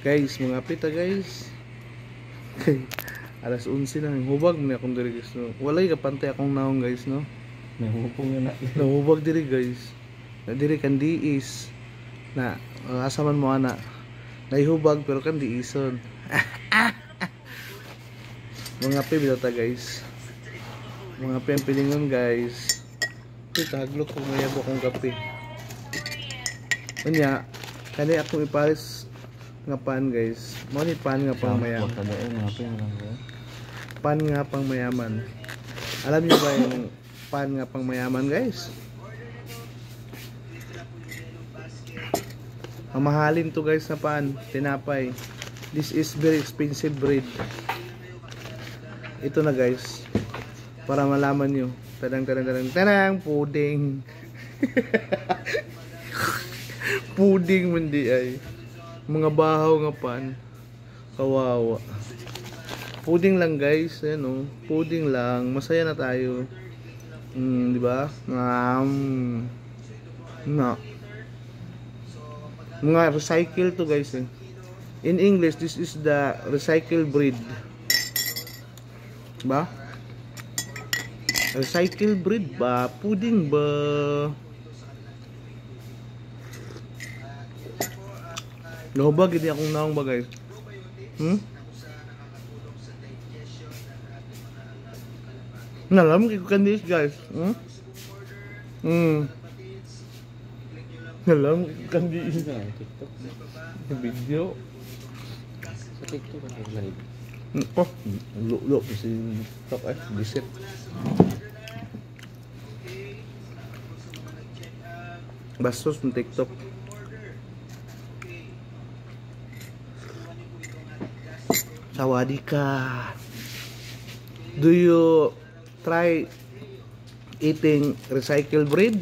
Guys, mga pita guys. Alas 11 na, hubag mo na akong diri guys no. Walay ka pantay akong naong guys no. Nahupong na. Nahubag diri guys. Na diri kan diis. Na asa man mo ana. Nahihubag pero kan diison. Mga pita ta guys. Mga pilingon guys. Ito haglok kung mayabo kong kape. Kanya, kani akong ipares nga pan guys. Mo ni pan nga pang mayaman. Pan nga pang mayaman. Alam niyo ba yung pan nga pang mayaman guys? Mamahalin to guys na pan, tinapay. This is very expensive bread. Ito na guys. Para malaman niyo. Tanang pudding. Pudding mandi ay. Mga bahaw nga pan. Kawawa. Pudding lang guys, ayan oh. Pudding lang, masaya na tayo. Di ba? Mga recycle to guys eh. In English, this is the recycle bread. Ba? Recycle bread ba? Pudding ba? Lohobag hindi akong naong ba guys? Nalam ko kandis guys. Nalam ko kandis na TikTok. Video. Sa TikTok ang live. Oh, lo kasi TikTok bisit. Bastos ng TikTok. Sawadika. Do you try eating recycled bread?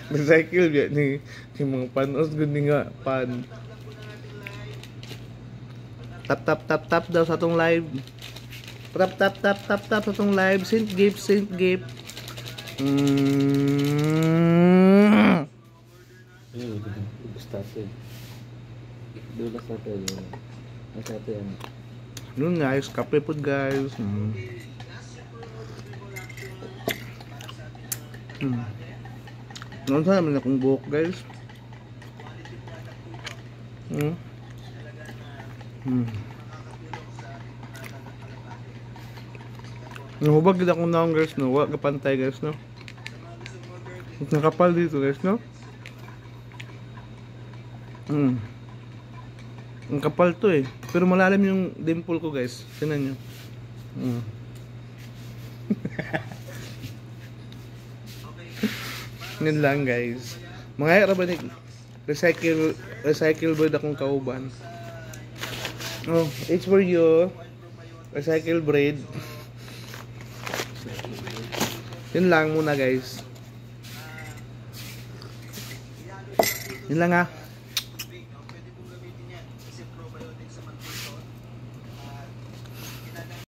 Recycle ya ni mga panos gundi nga pan. Tap daw sa atong live. Tap sa atong live. Saint gift. Started. Dula sa tayo. Sa tayo. Nun guys, kape po guys. Noon sana naman akong buhok guys. Nahubag din akong naong guys no. Wala kapantay guys no. Nakapal dito guys no. Ang kapal to eh. Pero malalim yung dimple ko guys. Tingnan nyo. Yun lang guys. Mga rabanik. Recycle bread akong kauban. Oh, it's for you. Recycle bread. Yun lang muna guys. Yun lang ha.